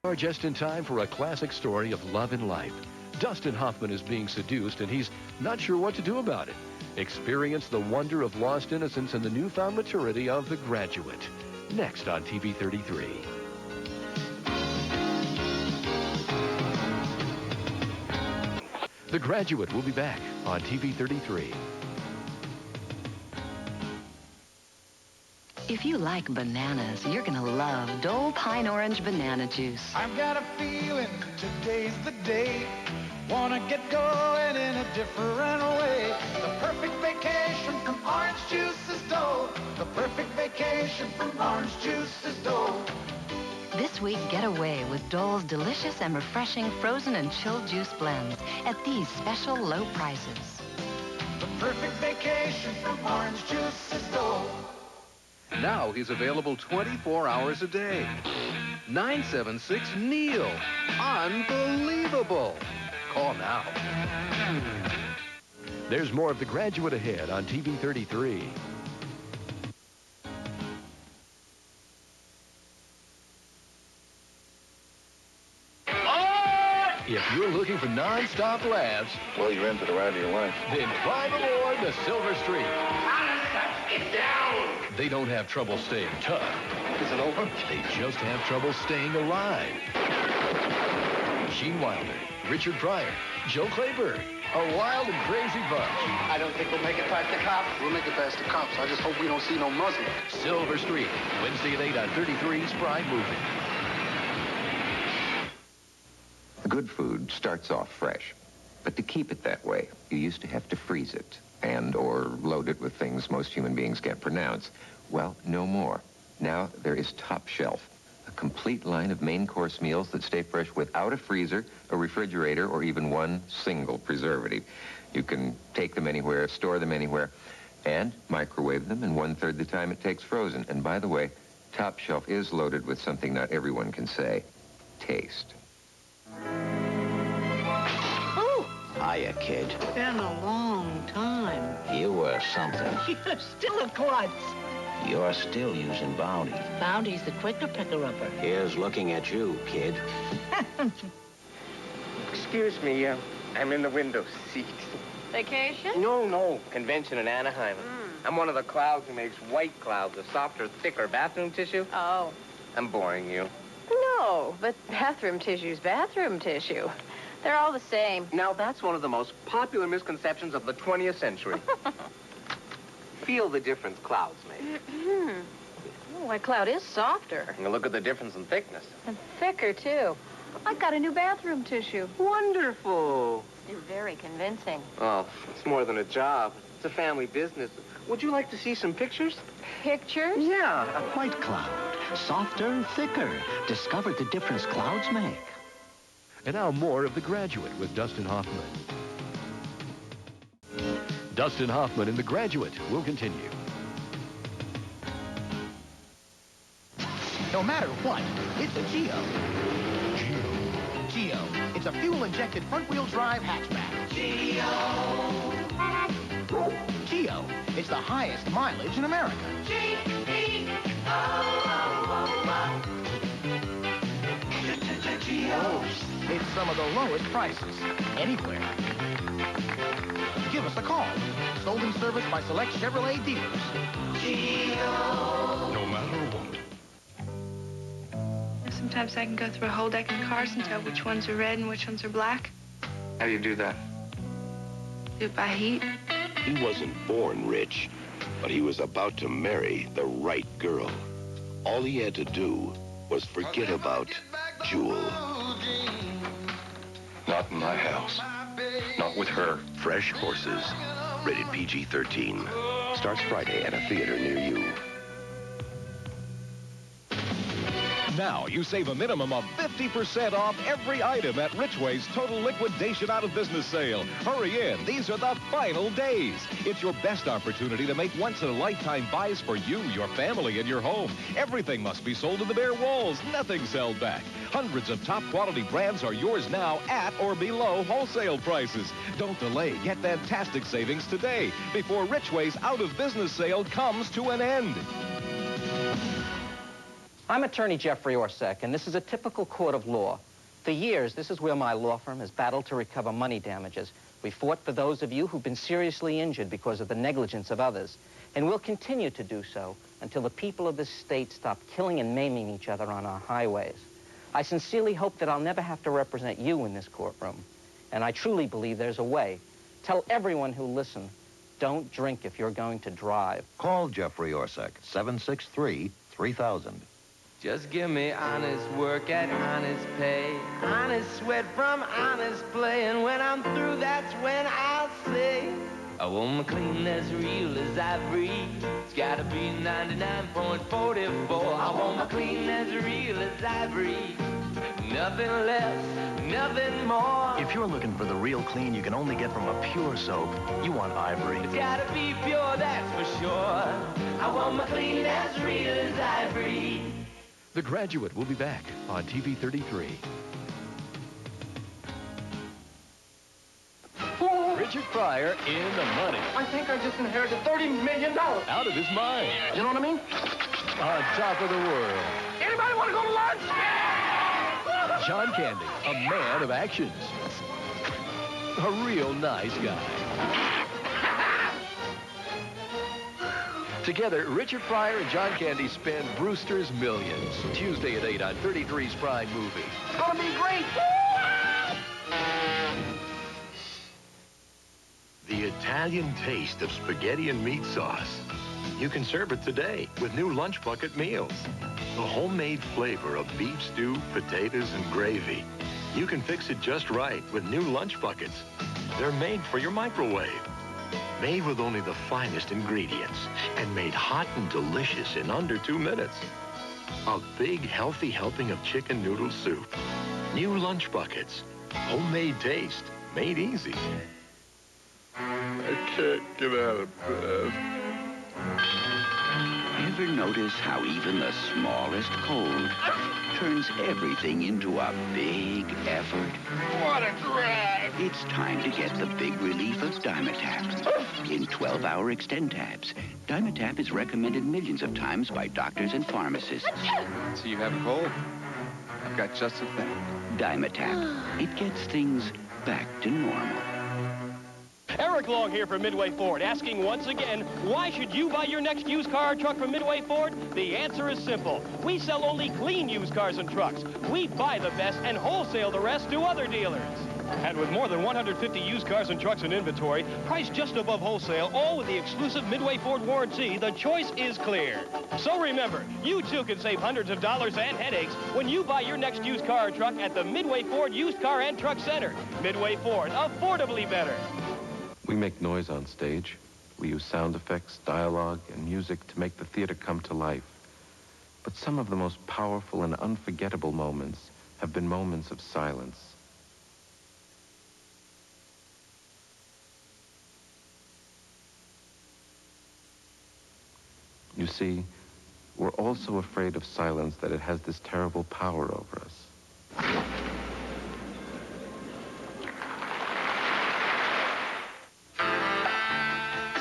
Are just in time for a classic story of love and life. Dustin Hoffman is being seduced and he's not sure what to do about it. Experience the wonder of lost innocence and the newfound maturity of The Graduate. Next on TV33. The Graduate will be back on TV33. If you like bananas, you're going to love Dole Pine Orange Banana Juice. I've got a feeling today's the day. Wanna get going in a different way. The perfect vacation from orange juice is Dole. The perfect vacation from orange juice is Dole. This week, get away with Dole's delicious and refreshing frozen and chilled juice blends at these special low prices. The perfect vacation from orange juice is Dole. Now he's available 24 hours a day. 976-NEIL. Unbelievable. Call now. There's more of The Graduate ahead on TV33. If you're looking for non-stop laughs, well, you're in for the ride of your life. Then climb aboard the Silver Streak. Get down! They don't have trouble staying tough. Is it over? They just have trouble staying alive. Gene Wilder, Richard Pryor, Joe Clayburgh, a wild and crazy bunch. I don't think we'll make it past the cops. We'll make it past the cops. I just hope we don't see no muzzle. Silver Streak, Wednesday at 8 on 33's Prime Movie. Good food starts off fresh, but to keep it that way, you used to have to freeze it or load it with things most human beings can't pronounce. Well, no more. Now there is Top Shelf, a complete line of main course meals that stay fresh without a freezer, a refrigerator, or even one single preservative. You can take them anywhere, store them anywhere, and microwave them in 1/3 the time it takes frozen. And by the way, Top Shelf is loaded with something not everyone can say: taste. Hiya, kid. Been a long time. You were something. You're still a klutz. You're still using Bounty. Bounty's the quicker picker-upper. Here's looking at you, kid. Excuse me, I'm in the window seat. Vacation? No, convention in Anaheim. I'm one of the clouds who makes white clouds, a softer, thicker bathroom tissue. Oh. I'm boring you. No, but bathroom tissue's bathroom tissue. They're all the same. Now, that's one of the most popular misconceptions of the 20th century. Feel the difference clouds make. Oh, that cloud is softer. And look at the difference in thickness. And thicker, too. I got a new bathroom tissue. Wonderful. You're very convincing. Oh, it's more than a job. It's a family business. Would you like to see some pictures? Pictures? Yeah. A white cloud. Softer, thicker. Discover the difference clouds make. And now more of The Graduate with Dustin Hoffman. Dustin Hoffman and The Graduate will continue. No matter what, it's a Geo. Geo. It's a fuel-injected front-wheel drive hatchback. Geo. It's the highest mileage in America. Geo. It's some of the lowest prices anywhere. Give us a call. Sold and serviced by select Chevrolet dealers. Geo. No matter what. Sometimes I can go through a whole deck of cards and tell which ones are red and which ones are black. How do you do that? Do it by heat. He wasn't born rich, but he was about to marry the right girl. All he had to do was forget about Jewel. Not in my house. Not with her. Fresh Horses. Rated PG-13. Starts Friday at a theater near you. Now you save a minimum of 50% off every item at Richway's Total Liquidation Out of Business sale. Hurry in. These are the final days. It's your best opportunity to make once-in-a-lifetime buys for you, your family, and your home. Everything must be sold to the bare walls. Nothing's held back. Hundreds of top-quality brands are yours now at or below wholesale prices. Don't delay. Get fantastic savings today before Richway's Out of Business sale comes to an end. I'm attorney Jeffrey Orsek, and this is a typical court of law. For years, this is where my law firm has battled to recover money damages. We fought for those of you who've been seriously injured because of the negligence of others. And we'll continue to do so until the people of this state stop killing and maiming each other on our highways. I sincerely hope that I'll never have to represent you in this courtroom. And I truly believe there's a way. Tell everyone who listens, don't drink if you're going to drive. Call Jeffrey Orsek, 763-3000. Just give me honest work at honest pay, honest sweat from honest play, and when I'm through, that's when I'll say, I want my clean as real as Ivory. It's gotta be 99.44. I want my clean as real as Ivory. Nothing less, nothing more. If you're looking for the real clean you can only get from a pure soap, you want Ivory. It's gotta be pure, that's for sure. I want my clean as real as Ivory. The Graduate will be back on TV33. Richard Pryor in the money. I think I just inherited $30 million. Out of his mind. You know what I mean? On top of the world. Anybody want to go to lunch? John Candy, a man of actions. A real nice guy. Together, Richard Pryor and John Candy spin Brewster's Millions. Tuesday at 8 on 33's Prime Movie. It's going to be great. The Italian taste of spaghetti and meat sauce. You can serve it today with new Lunch Bucket meals. The homemade flavor of beef stew, potatoes, and gravy. You can fix it just right with new Lunch Buckets. They're made for your microwave. Made with only the finest ingredients and made hot and delicious in under 2 minutes. A big, healthy helping of chicken noodle soup. New Lunch Buckets. Homemade taste. Made easy. I can't get out of bed. Ever notice how even the smallest cold turns everything into a big effort? What a drag! It's time to get the big relief of Dimetap in 12-hour extend tabs. Dimetap is recommended millions of times by doctors and pharmacists. So you have a cold? I've got just the thing. Dimetap. It gets things back to normal. Eric Long here from Midway Ford, asking once again, why should you buy your next used car or truck from Midway Ford? The answer is simple. We sell only clean used cars and trucks. We buy the best and wholesale the rest to other dealers. And with more than 150 used cars and trucks in inventory, priced just above wholesale, all with the exclusive Midway Ford warranty, the choice is clear. So remember, you too can save hundreds of dollars and headaches when you buy your next used car or truck at the Midway Ford Used Car and Truck Center. Midway Ford, affordably better. We make noise on stage. We use sound effects, dialogue, and music to make the theater come to life. But some of the most powerful and unforgettable moments have been moments of silence. You see, we're all so afraid of silence that it has this terrible power over us.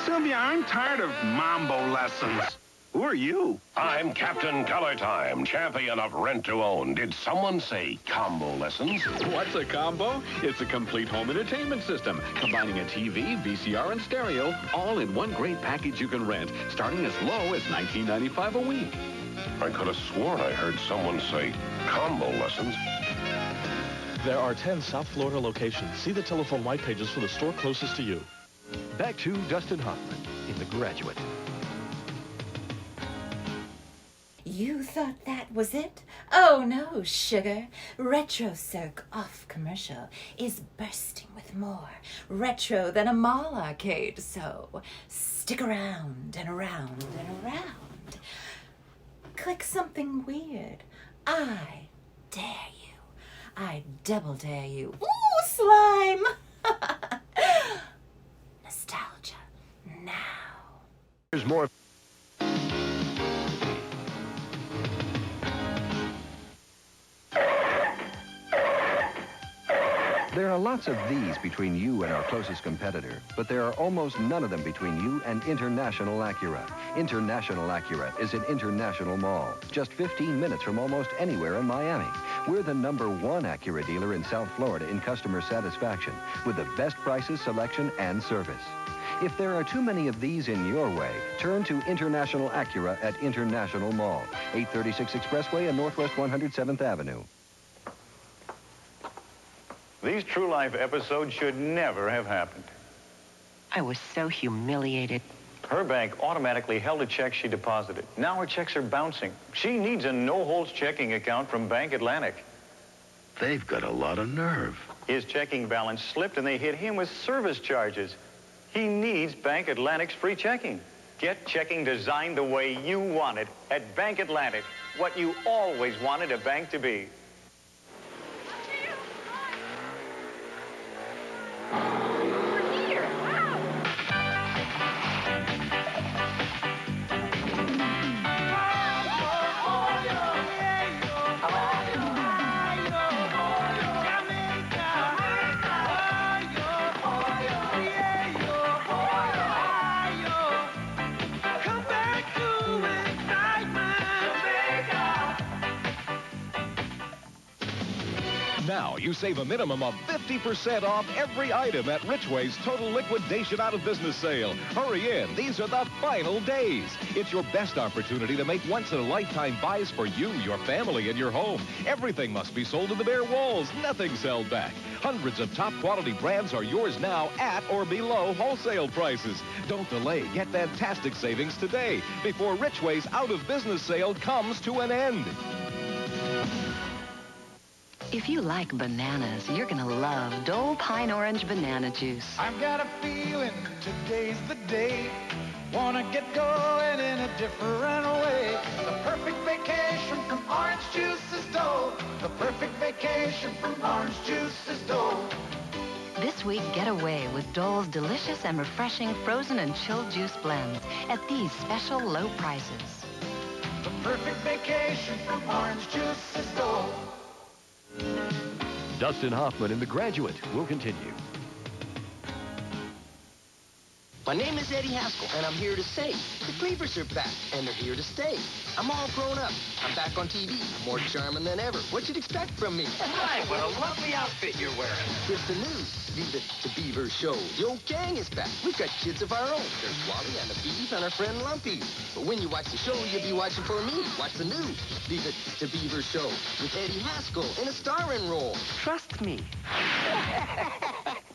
Sylvia, I'm tired of mambo lessons. Who are you? I'm Captain Color Time, champion of rent-to-own. Did someone say combo lessons? What's a combo? It's a complete home entertainment system, combining a TV, VCR, and stereo, all in one great package you can rent, starting as low as $19.95 a week. I could have sworn I heard someone say combo lessons. There are 10 South Florida locations. See the telephone white pages for the store closest to you. Back to Dustin Hoffman in The Graduate. You thought that was it? Oh no, sugar. RETROcirq off commercial is bursting with more retro than a mall arcade, so stick around and around and around. Click something weird. I dare you. I double dare you. Ooh, slime! Nostalgia now. There's more. There are lots of these between you and our closest competitor, but there are almost none of them between you and International Acura. International Acura is an International Mall, just 15 minutes from almost anywhere in Miami. We're the #1 Acura dealer in South Florida in customer satisfaction, with the best prices, selection, and service. If there are too many of these in your way, turn to International Acura at International Mall, 836 Expressway and Northwest 107th Avenue. These True Life episodes should never have happened. I was so humiliated. Her bank automatically held a check she deposited. Now her checks are bouncing. She needs a no-holds checking account from Bank Atlantic. They've got a lot of nerve. His checking balance slipped and they hit him with service charges. He needs Bank Atlantic's free checking. Get checking designed the way you want it at Bank Atlantic. What you always wanted a bank to be. Now you save a minimum of 50% off every item at Richway's Total Liquidation Out of Business Sale. Hurry in. These are the final days. It's your best opportunity to make once-in-a-lifetime buys for you, your family, and your home. Everything must be sold to the bare walls. Nothing's held back. Hundreds of top-quality brands are yours now at or below wholesale prices. Don't delay. Get fantastic savings today before Richway's Out of Business Sale comes to an end. If you like bananas, you're going to love Dole Pine Orange Banana Juice. I've got a feeling today's the day. Wanna get going in a different way. The perfect vacation from orange juice is Dole. The perfect vacation from orange juice is Dole. This week, get away with Dole's delicious and refreshing frozen and chilled juice blends at these special low prices. The perfect vacation from orange juice is Dole. Dustin Hoffman in The Graduate will continue. My name is Eddie Haskell, and I'm here to say the Cleavers are back, and they're here to stay. I'm all grown up. I'm back on TV, more charming than ever. What you'd expect from me? Right, what a lovely outfit you're wearing. It's the new Leave It to Beaver show. The old gang is back. We've got kids of our own. There's Wally and the Beef and our friend Lumpy. But when you watch the show, you'll be watching for me. Watch the new Leave It to Beaver show with Eddie Haskell in a starring role. Trust me.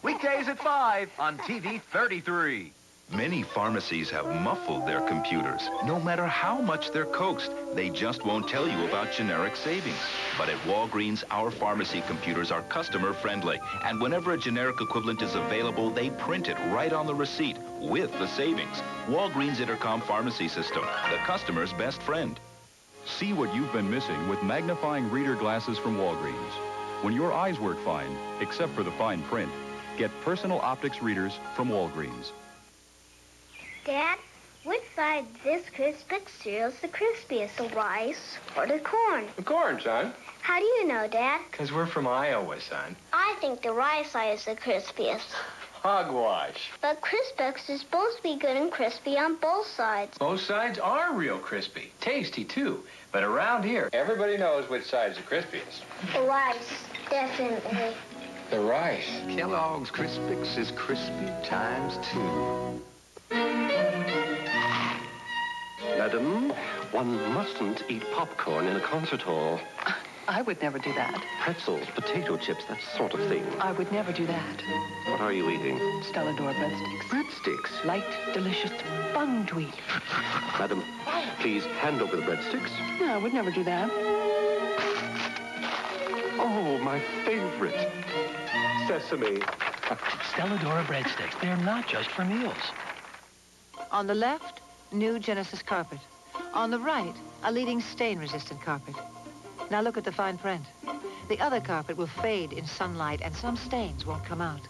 Weekdays at 5 on TV33. Many pharmacies have muffled their computers. No matter how much they're coaxed, they just won't tell you about generic savings. But at Walgreens, our pharmacy computers are customer-friendly. And whenever a generic equivalent is available, they print it right on the receipt with the savings. Walgreens Intercom Pharmacy System, the customer's best friend. See what you've been missing with magnifying reader glasses from Walgreens. When your eyes work fine, except for the fine print, get personal optics readers from Walgreens. Dad, which side of this Crispix cereal is the crispiest, the rice or the corn? The corn, son. How do you know, Dad? Because we're from Iowa, son. I think the rice side is the crispiest. Hogwash. But Crispix is supposed to be good and crispy on both sides. Both sides are real crispy. Tasty, too. But around here, everybody knows which side's the crispiest. The rice, definitely. The rice. Kellogg's Crispix is crispy times 2. Madam, one mustn't eat popcorn in a concert hall. I would never do that. Pretzels, potato chips, that sort of thing. I would never do that. What are you eating? Stellador breadsticks. Breadsticks? Light, delicious, fun to eat. Madam, please hand over the breadsticks. No, I would never do that. Oh, my favorite. Sesame. Stelladora breadsticks. They're not just for meals. On the left, new Genesis carpet. On the right, a leading stain-resistant carpet. Now look at the fine print. The other carpet will fade in sunlight and some stains won't come out.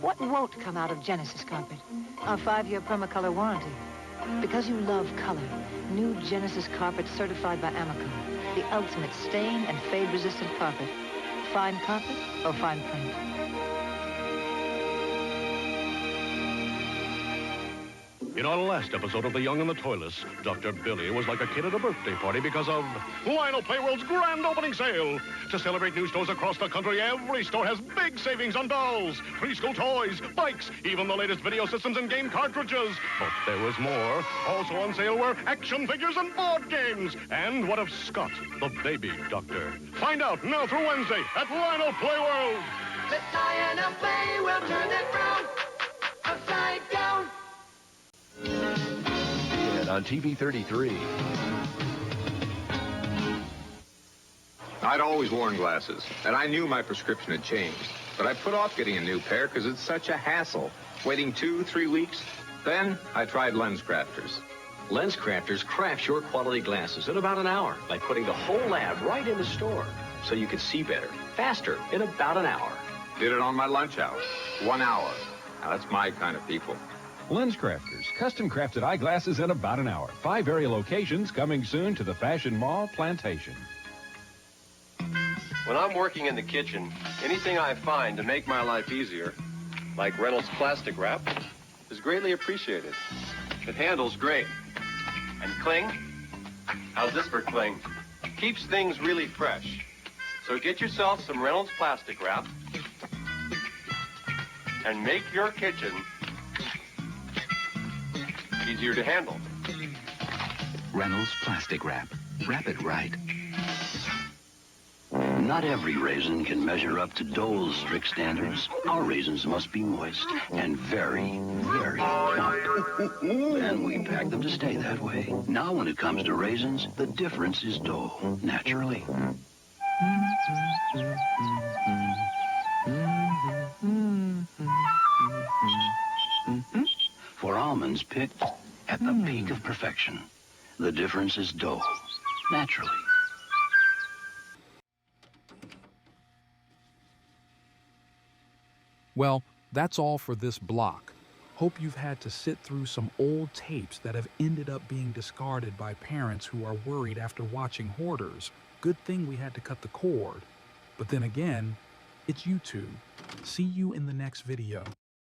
What won't come out of Genesis carpet? Our 5-year permacolor warranty. Because you love color, new Genesis carpet certified by Amico. The ultimate stain and fade-resistant carpet. Fine carpet or fine print? In our last episode of The Young and the Toyless, Dr. Billy was like a kid at a birthday party because of Lionel Playworld's grand opening sale. To celebrate new stores across the country, every store has big savings on dolls, preschool toys, bikes, even the latest video systems and game cartridges. But there was more. Also on sale were action figures and board games. And what of Scott, the baby doctor? Find out now through Wednesday at Lionel Playworld. Let Lionel play, we'll turn that round upside down. And on TV33. I'd always worn glasses, and I knew my prescription had changed. But I put off getting a new pair because it's such a hassle, waiting 2-3 weeks. Then I tried Lens Crafters. Lens Crafters crafts your quality glasses in about an hour by putting the whole lab right in the store, so you can see better, faster, in about an hour. Did it on my lunch hour. 1 hour. Now, that's my kind of people. Lens Crafters, custom-crafted eyeglasses in about an hour. 5 area locations coming soon to the Fashion Mall Plantation. When I'm working in the kitchen, anything I find to make my life easier, like Reynolds plastic wrap, is greatly appreciated. It handles great. And cling? How's this for cling? Keeps things really fresh. So get yourself some Reynolds plastic wrap and make your kitchen easier to handle. Reynolds plastic wrap. Wrap it right. Not every raisin can measure up to Dole's strict standards. Our raisins must be moist and very, very plump. And we pack them to stay that way. Now when it comes to raisins, the difference is Dole, naturally. For almonds picked at the peak of perfection, the difference is Dole, naturally. Well, that's all for this block. Hope you've had to sit through some old tapes that have ended up being discarded by parents who are worried after watching Hoarders. Good thing we had to cut the cord. But then again, it's YouTube. See you in the next video.